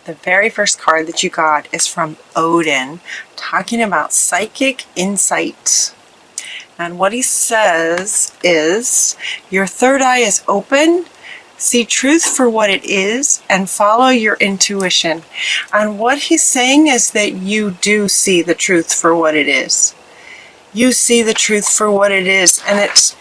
The very first card that you got is from Odin, talking about psychic insight. And what he says is, your third eye is open, see truth for what it is, and follow your intuition. And what he's saying is that you do see the truth for what it is. You see the truth for what it is. And that's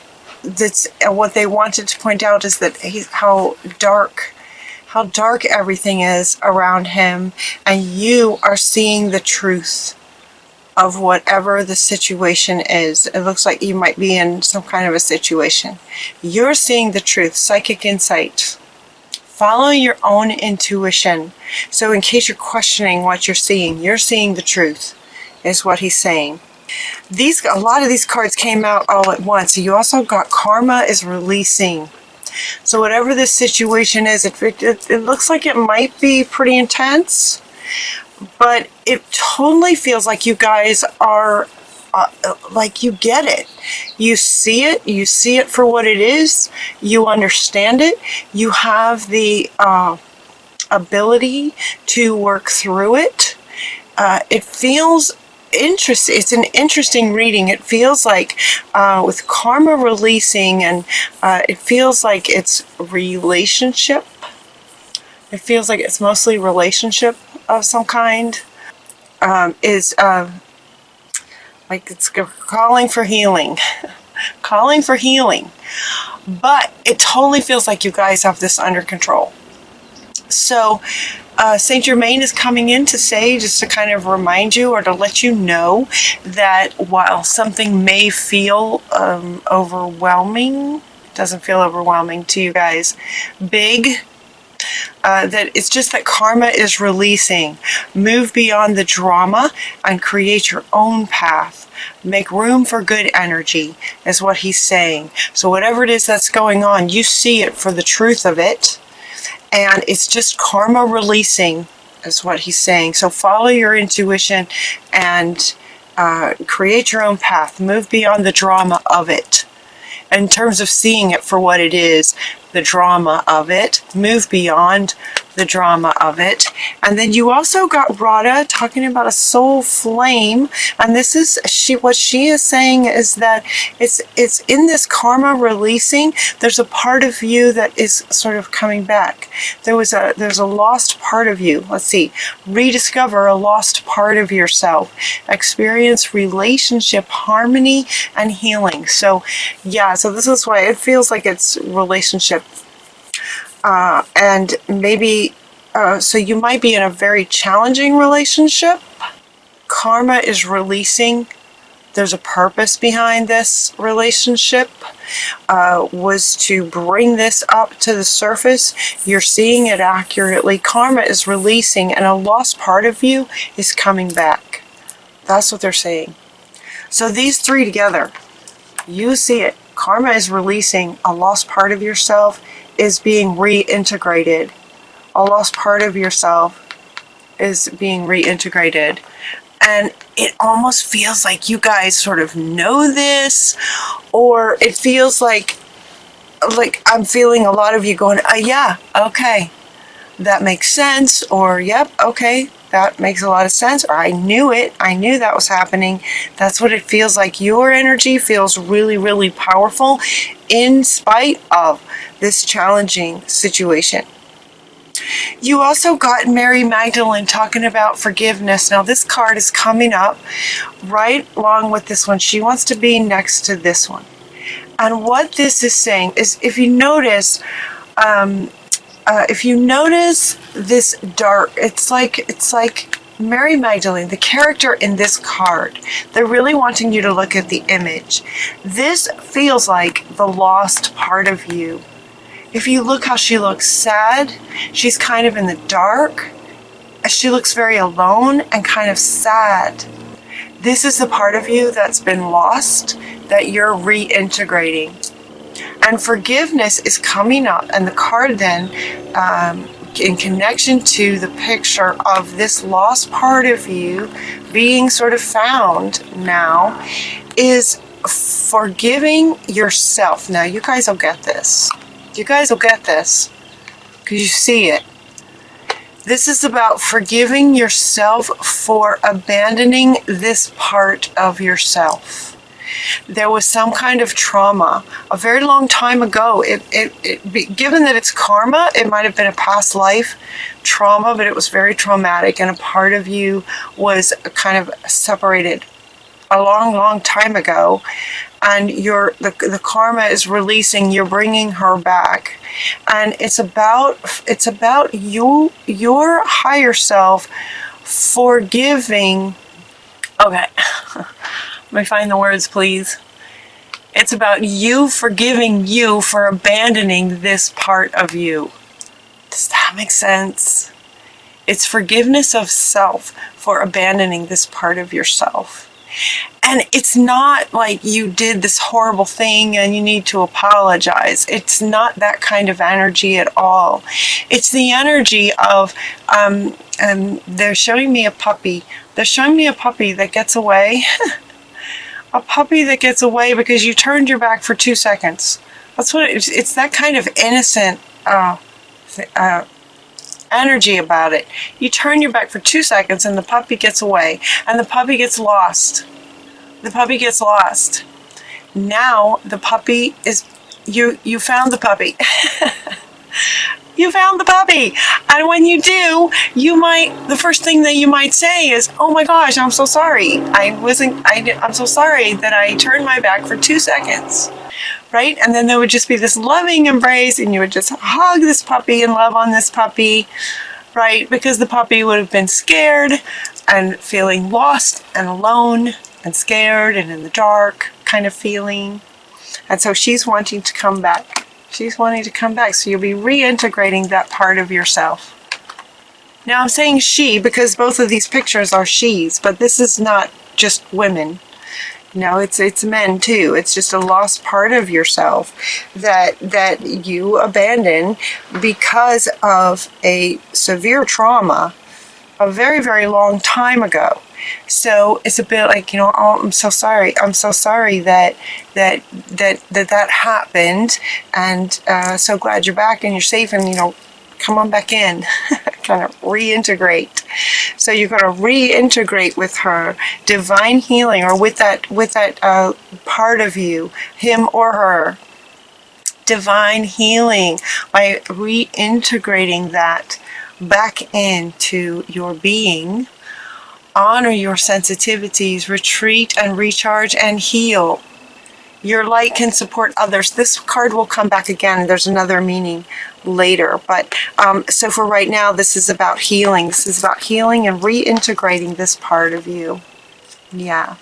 what they wanted to point out, is that how dark everything is around him, and you are seeing the truth of whatever the situation is. It looks like you might be in some kind of a situation. You're seeing the truth, psychic insight. Follow your own intuition. So in case you're questioning what you're seeing the truth, is what he's saying. A lot of these cards came out all at once. You also got karma is releasing. So whatever this situation is, it looks like it might be pretty intense, but it totally feels like you guys are, like you get it. You see it for what it is. You understand it. You have the ability to work through it. It feels interesting. It's an interesting reading. It feels like with karma releasing, and it feels like it's relationship. It feels like it's mostly relationship of some kind. Like it's calling for healing. Calling for healing. But it totally feels like you guys have this under control. So Saint Germain is coming in to say, just to kind of remind you, or to let you know, that while something may feel overwhelming, it doesn't feel overwhelming to you guys, big, that it's just that karma is releasing. Move beyond the drama and create your own path. Make room for good energy, is what he's saying. So whatever it is that's going on, you see it for the truth of it. And it's just karma releasing, is what he's saying. So follow your intuition and create your own path. Move beyond the drama of it. In terms of seeing it for what it is, the drama of it. Move beyond the drama of it. And then you also got Radha talking about a soul flame. And this is what she is saying is that it's in this karma releasing, there's a part of you that is sort of coming back. There's a lost part of you. Let's see. Rediscover a lost part of yourself. Experience relationship harmony and healing. So yeah, so this is why it feels like it's relationship. And maybe, so you might be in a very challenging relationship. Karma is releasing. There's a purpose behind this relationship, was to bring this up to the surface. You're seeing it accurately. Karma is releasing, and a lost part of you is coming back. That's what they're saying. So these three together, you see it. Karma is releasing. A lost part of yourself is being reintegrated. A lost part of yourself is being reintegrated. And it almost feels like you guys sort of know this, or it feels like I'm feeling a lot of you going, yeah, okay, that makes sense, or yep, okay, that makes a lot of sense, or I knew it, I knew that was happening. That's what it feels like. Your energy feels really, really powerful in spite of this challenging situation. You also got Mary Magdalene talking about forgiveness. Now this card is coming up right along with this one. She wants to be next to this one. And what this is saying is, if you notice this dark, it's like Mary Magdalene, the character in this card, they're really wanting you to look at the image. This feels like the lost part of you. If you look how she looks sad, she's kind of in the dark. She looks very alone and kind of sad. This is the part of you that's been lost, that you're reintegrating. And forgiveness is coming up. And the card then, in connection to the picture of this lost part of you being sort of found now, is forgiving yourself. Now, you guys will get this. You guys will get this because you see it. This is about forgiving yourself for abandoning this part of yourself. There was some kind of trauma a very long time ago. Given that it's karma, it might have been a past life trauma, but it was very traumatic, and a part of you was kind of separated a long time ago, and the karma is releasing. You're bringing her back, and it's about you, your higher self, forgiving. Okay. Let me find the words, please. It's about you forgiving you for abandoning this part of you. Does that make sense? It's forgiveness of self for abandoning this part of yourself. And it's not like you did this horrible thing and you need to apologize. It's not that kind of energy at all. It's the energy of, they're showing me a puppy. They're showing me a puppy that gets away. A puppy that gets away because you turned your back for 2 seconds. That's what it's that kind of innocent energy about it. You turn your back for 2 seconds and the puppy gets away, and the puppy gets lost. The puppy gets lost. Now the puppy is, you found the puppy. You found the puppy. And when you do, the first thing that you might say is, oh my gosh, I'm so sorry. I'm so sorry that I turned my back for 2 seconds. Right? And then there would just be this loving embrace, and you would just hug this puppy and love on this puppy. Right? Because the puppy would have been scared and feeling lost and alone and scared and in the dark kind of feeling. And so she's wanting to come back. She's wanting to come back, so you'll be reintegrating that part of yourself. Now I'm saying she because both of these pictures are she's, but this is not just women. No, it's men too. It's just a lost part of yourself that you abandon because of a severe trauma a very, very long time ago. So it's a bit like, oh, I'm so sorry. I'm so sorry that happened, and so glad you're back and you're safe, and come on back in. Kind of reintegrate. So you're going to reintegrate with her, divine healing, or with that part of you, him or her. Divine healing by reintegrating that back into your being. Honor your sensitivities, retreat and recharge and heal. Your light can support others. This card will come back again. There's another meaning later. But so for right now, this is about healing. This is about healing and reintegrating this part of you. Yeah.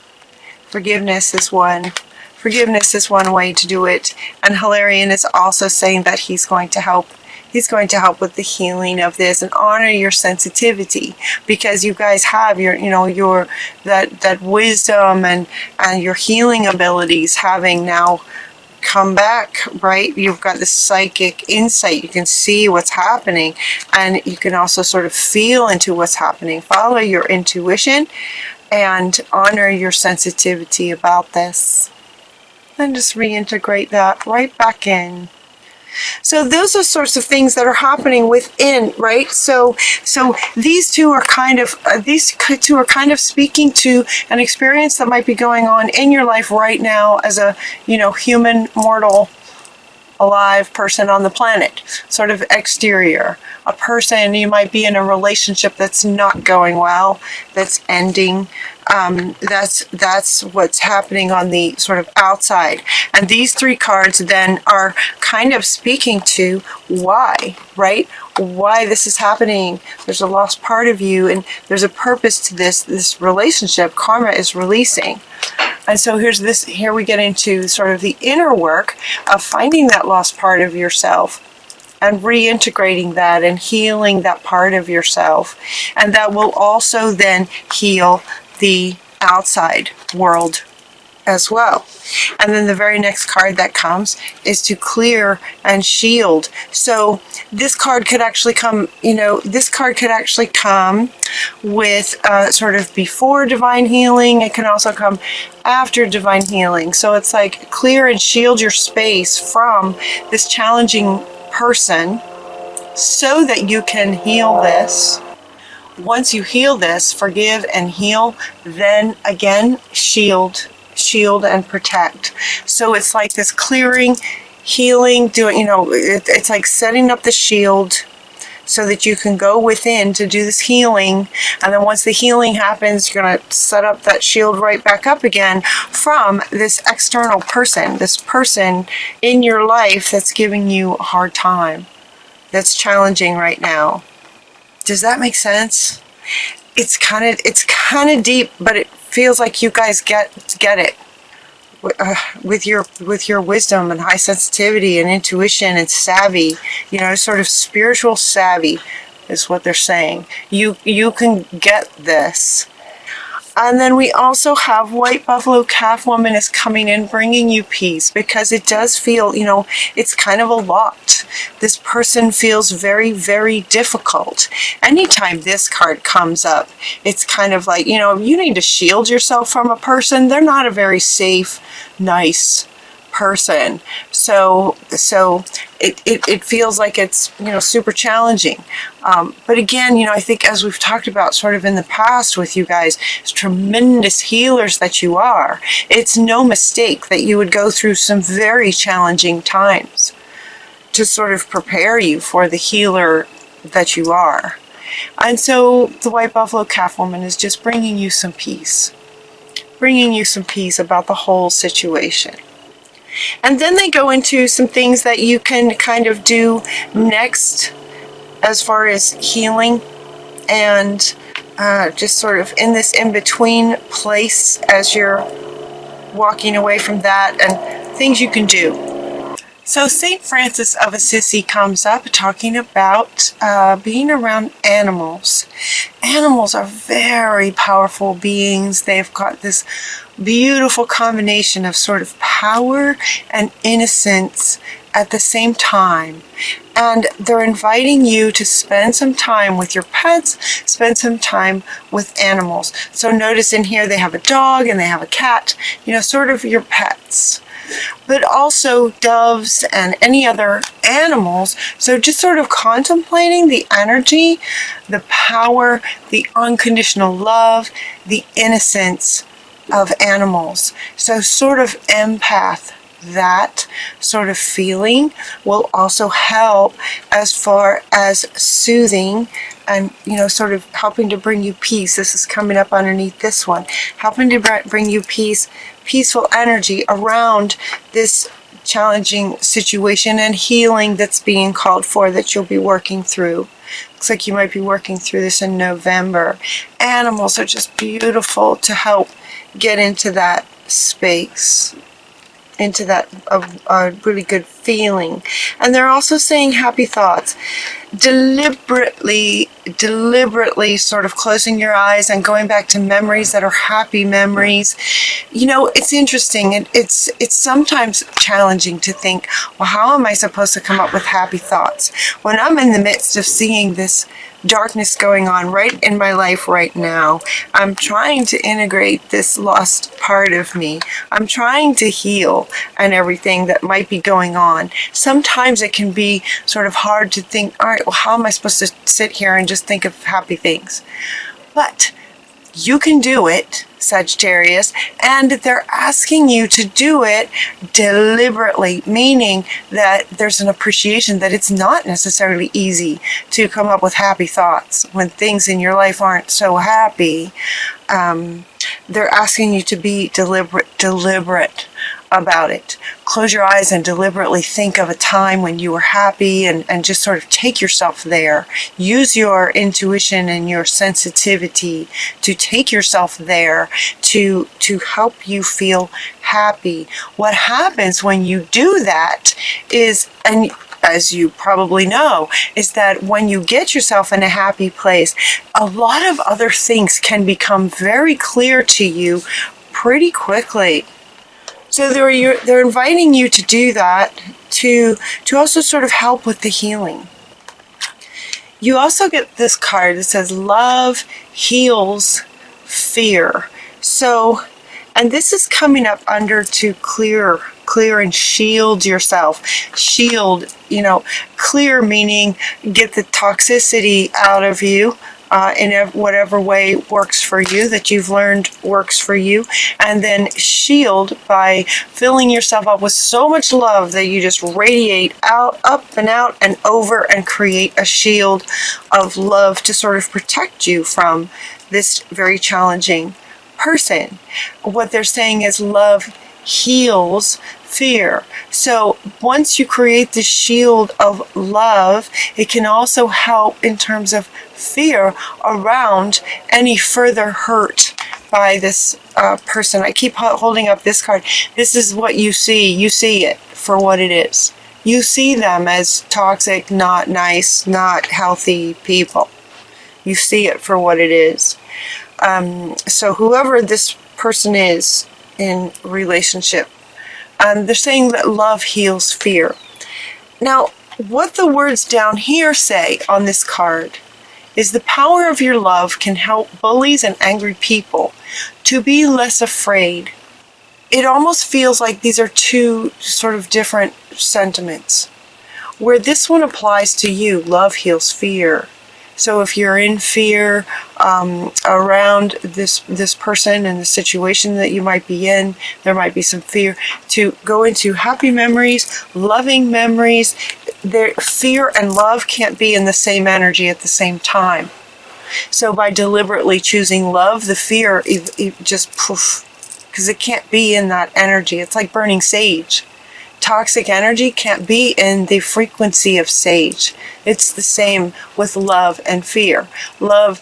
Forgiveness is one. Forgiveness is one way to do it. And Hilarion is also saying that he's going to help. He's going to help with the healing of this, and honor your sensitivity, because you guys have your that wisdom and your healing abilities having now come back, right? You've got this psychic insight. You can see what's happening, and you can also sort of feel into what's happening. Follow your intuition and honor your sensitivity about this. And just reintegrate that right back in. So those are sorts of things that are happening within, right? So these two are kind of speaking to an experience that might be going on in your life right now as a human, mortal, alive person on the planet, sort of exterior. A person, you might be in a relationship that's not going well, that's ending. That's what's happening on the sort of outside. And these three cards then are kind of speaking to why, right? Why this is happening. There's a lost part of you, and there's a purpose to this relationship. Karma is releasing. And so here we get into sort of the inner work of finding that lost part of yourself and reintegrating that and healing that part of yourself. And that will also then heal the outside world as well. And then the very next card that comes is to clear and shield. So this card could actually come, with sort of before divine healing. It can also come after divine healing. So it's like clear and shield your space from this challenging person so that you can heal this. Once you heal this, forgive and heal, then again, shield and protect. So it's like this clearing, healing, doing, it's like setting up the shield so that you can go within to do this healing. And then once the healing happens, you're going to set up that shield right back up again from this external person, this person in your life that's giving you a hard time, that's challenging right now. Does that make sense? It's kind of deep, but it feels like you guys get it. With your wisdom and high sensitivity and intuition and savvy, sort of spiritual savvy is what they're saying. You can get this. And then we also have White Buffalo Calf Woman is coming in, bringing you peace, because it does feel, it's kind of a lot. This person feels very, very difficult. Anytime this card comes up, it's kind of like, you need to shield yourself from a person. They're not a very safe, nice person. So it feels like it's, super challenging. But again, I think as we've talked about sort of in the past with you guys, as tremendous healers that you are, it's no mistake that you would go through some very challenging times to sort of prepare you for the healer that you are. And so the White Buffalo Calf Woman is just bringing you some peace about the whole situation. And then they go into some things that you can kind of do next as far as healing and just sort of in this in-between place as you're walking away from that, and things you can do. So St. Francis of Assisi comes up talking about being around animals. Animals are very powerful beings. They've got this beautiful combination of sort of power and innocence at the same time. And they're inviting you to spend some time with your pets, spend some time with animals. So notice in here they have a dog and they have a cat, sort of your pets. But also doves and any other animals. So just sort of contemplating the energy, the power, the unconditional love, the innocence of animals. So sort of empath, that sort of feeling will also help as far as soothing and, sort of helping to bring you peace. This is coming up underneath this one. Helping to bring you peace, peaceful energy around this challenging situation and healing that's being called for that you'll be working through. Looks like you might be working through this in November. Animals are just beautiful to help get into that space, into that really good feeling. And they're also saying happy thoughts. Deliberately sort of closing your eyes and going back to memories that are happy memories. It's interesting. It's sometimes challenging to think, well, how am I supposed to come up with happy thoughts when I'm in the midst of seeing this darkness going on right in my life right now? I'm trying to integrate this lost part of me. I'm trying to heal and everything that might be going on. Sometimes it can be sort of hard to think, all right, well, how am I supposed to sit here and just think of happy things? But you can do it, Sagittarius, and they're asking you to do it deliberately, meaning that there's an appreciation that it's not necessarily easy to come up with happy thoughts when things in your life aren't so happy. They're asking you to be deliberate about it. Close your eyes and deliberately think of a time when you were happy and just sort of take yourself there. Use your intuition and your sensitivity to take yourself there to help you feel happy. What happens when you do that is, and as you probably know, is that when you get yourself in a happy place, a lot of other things can become very clear to you pretty quickly. So they're inviting you to do that, to also sort of help with the healing. You also get this card that says love heals fear. So, and this is coming up under to clear clear and shield yourself. Shield, clear meaning get the toxicity out of you. In whatever way works for you, that you've learned works for you. And then shield by filling yourself up with so much love that you just radiate out, up and out and over, and create a shield of love to sort of protect you from this very challenging person. What they're saying is love heals fear. So once you create the shield of love, it can also help in terms of fear around any further hurt by this person. I keep holding up this card. This is what you see. You see it for what it is. You see them as toxic, not nice, not healthy people. You see it for what it is. So whoever this person is in relationship, they're saying that love heals fear. Now, what the words down here say on this card is the power of your love can help bullies and angry people to be less afraid. It almost feels like these are two sort of different sentiments. Where this one applies to you, love heals fear. So if you're in fear around this person and the situation that you might be in, there might be some fear. To go into happy memories, loving memories. Fear and love can't be in the same energy at the same time. So by deliberately choosing love, the fear it just poof, because it can't be in that energy. It's like burning sage. Toxic energy can't be in the frequency of sage. It's the same with love and fear. Love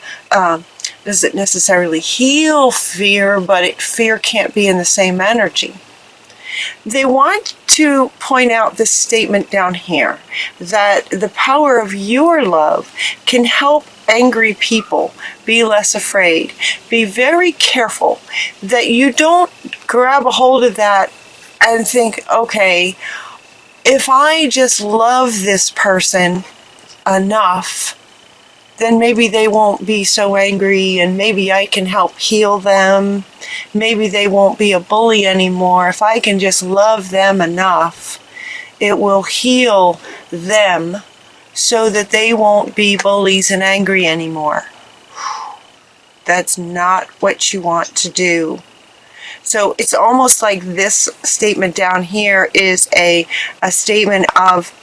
doesn't necessarily heal fear, but fear can't be in the same energy. They want to point out this statement down here, that the power of your love can help angry people be less afraid. Be very careful that you don't grab a hold of that and think, okay, if I just love this person enough, then maybe they won't be so angry and maybe I can help heal them. Maybe they won't be a bully anymore. If I can just love them enough, it will heal them so that they won't be bullies and angry anymore. That's not what you want to do. So it's almost like this statement down here is a statement of,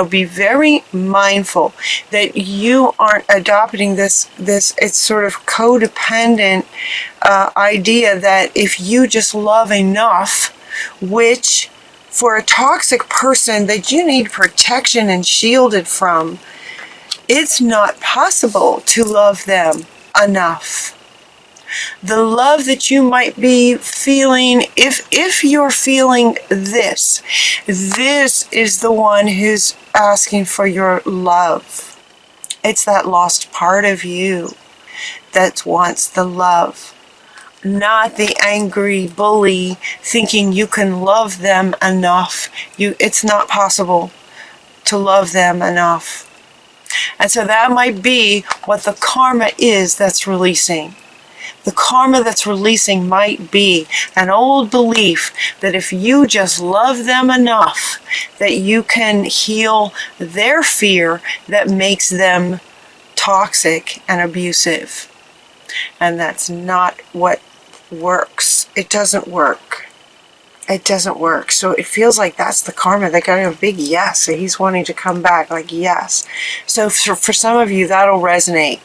be very mindful that you aren't adopting this it's sort of codependent idea that if you just love enough, which for a toxic person that you need protection and shielded from, it's not possible to love them enough. The love that you might be feeling, if you're feeling this is the one who's asking for your love. It's that lost part of you that wants the love, not the angry bully thinking you can love them enough. It's not possible to love them enough. And so that might be what the karma is that's releasing. The karma that's releasing might be an old belief that if you just love them enough, that you can heal their fear that makes them toxic and abusive. And that's not what works. It doesn't work. It doesn't work. So it feels like that's the karma. They got a big yes. So he's wanting to come back like yes. So for some of you, that'll resonate.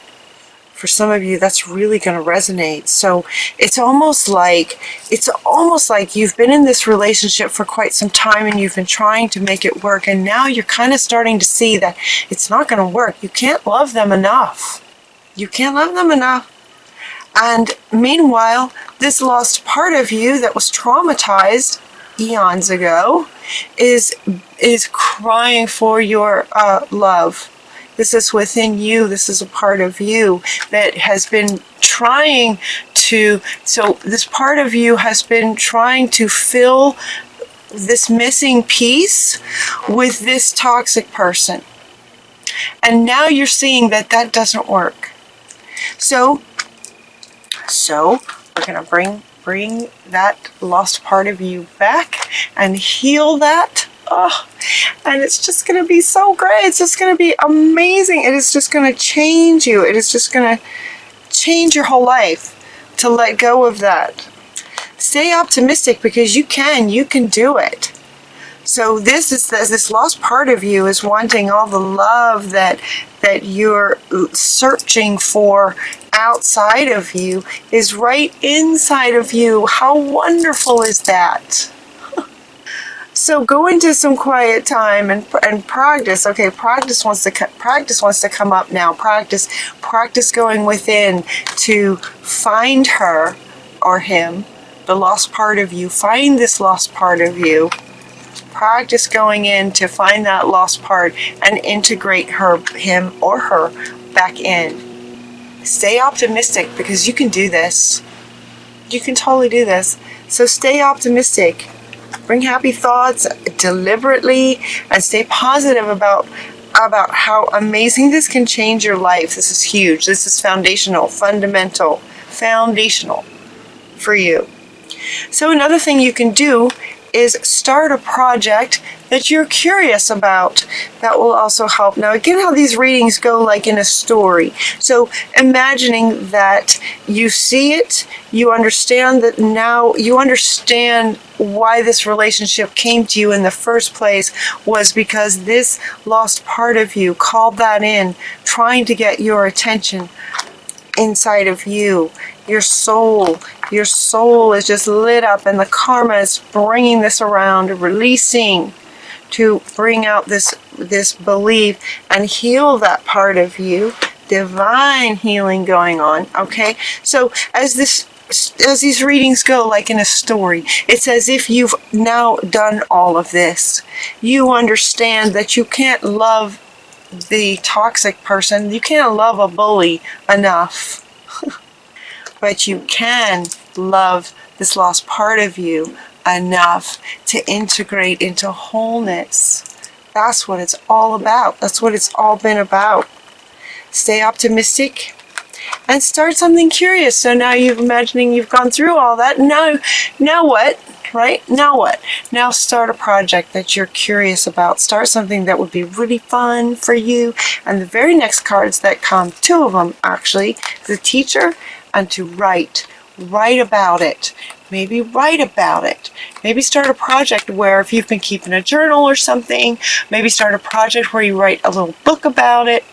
For some of you, that's really going to resonate. So it's almost like you've been in this relationship for quite some time and you've been trying to make it work. And now you're kind of starting to see that it's not going to work. You can't love them enough. You can't love them enough. And meanwhile, this lost part of you that was traumatized eons ago is crying for your love. This is within you. This is a part of you that has been trying to, so this part of you has been trying to fill this missing piece with this toxic person. And now you're seeing that that doesn't work. So we're going to bring bring that lost part of you back and heal that. Oh, and it's just going to be so great. It's just going to be amazing. It is just going to change you. It is just going to change your whole life to let go of that. Stay optimistic because you can do it. So this lost part of you is wanting all the love that you're searching for outside of you is right inside of you. How wonderful is that? So go into some quiet time and practice. Okay, practice wants to come up now. Practice going within to find her or him, the lost part of you. Find this lost part of you. Practice going in to find that lost part and integrate him or her back in. Stay optimistic because you can do this. You can totally do this. So stay optimistic. Bring happy thoughts deliberately and stay positive about how amazing this can change your life. This is huge. This is foundational for you. So another thing you can do is start a project that you're curious about. That will also help. Now again, how these readings go like in a story. So imagining that you see it, you understand that now you understand why this relationship came to you in the first place was because this lost part of you called that in, trying to get your attention inside of you. Your soul is just lit up and the karma is bringing this around, releasing to bring out this belief and heal that part of you. Divine healing going on, okay? So as these readings go like in a story, it's as if you've now done all of this. You understand that you can't love the toxic person, you can't love a bully enough. But you can love this lost part of you enough to integrate into wholeness. That's what it's all about. That's what it's all been about. Stay optimistic and start something curious. So now you're imagining you've gone through all that. Now what? Right? Now what? Now start a project that you're curious about. Start something that would be really fun for you. And the very next cards that come, two of them actually, the teacher and to write about it. Maybe write about it. Maybe start a project where if you've been keeping a journal or something, maybe start a project where you write a little book about it.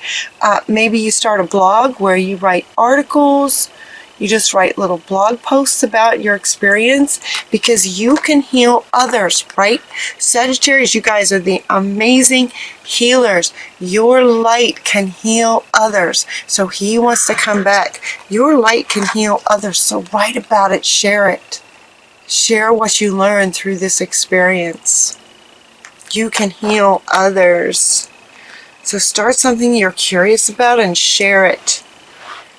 Maybe you start a blog where you write articles. You just write little blog posts about your experience because you can heal others, right? Sagittarius, you guys are the amazing healers. Your light can heal others. So he wants to come back. Your light can heal others. So write about it. Share it. Share what you learned through this experience. You can heal others. So start something you're curious about and share it.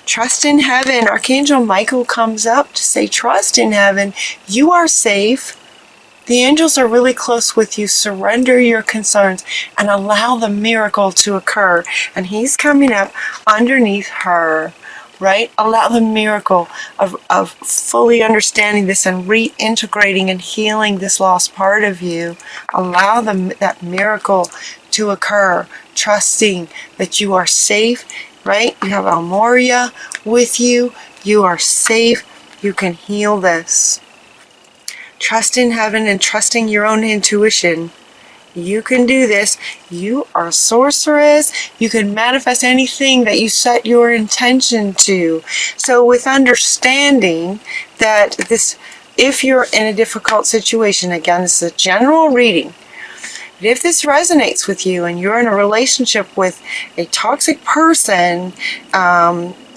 Trust in heaven. Archangel Michael comes up to say, trust in heaven. You are safe. The angels are really close with you. Surrender your concerns and allow the miracle to occur. And he's coming up underneath her, right? Allow the miracle of fully understanding this and reintegrating and healing this lost part of you. Allow that miracle to occur, trusting that you are safe. Right? You have Almoria with you. You are safe. You can heal this. Trust in heaven and trusting your own intuition. You can do this. You are a sorceress. You can manifest anything that you set your intention to. So with understanding that this, if you're in a difficult situation, again, this is a general reading. But if this resonates with you and you're in a relationship with a toxic person,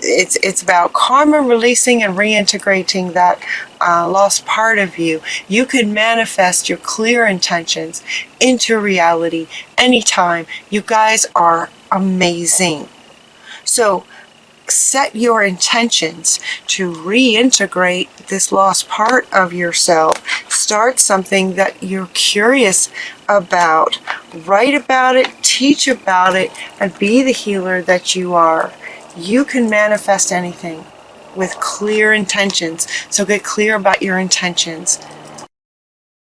it's about karma releasing and reintegrating that lost part of you. You can manifest your clear intentions into reality anytime. You guys are amazing. So set your intentions to reintegrate this lost part of yourself. Start something that you're curious about. Write about it, teach about it, and be the healer that you are. You can manifest anything. with clear intentions. So get clear about your intentions.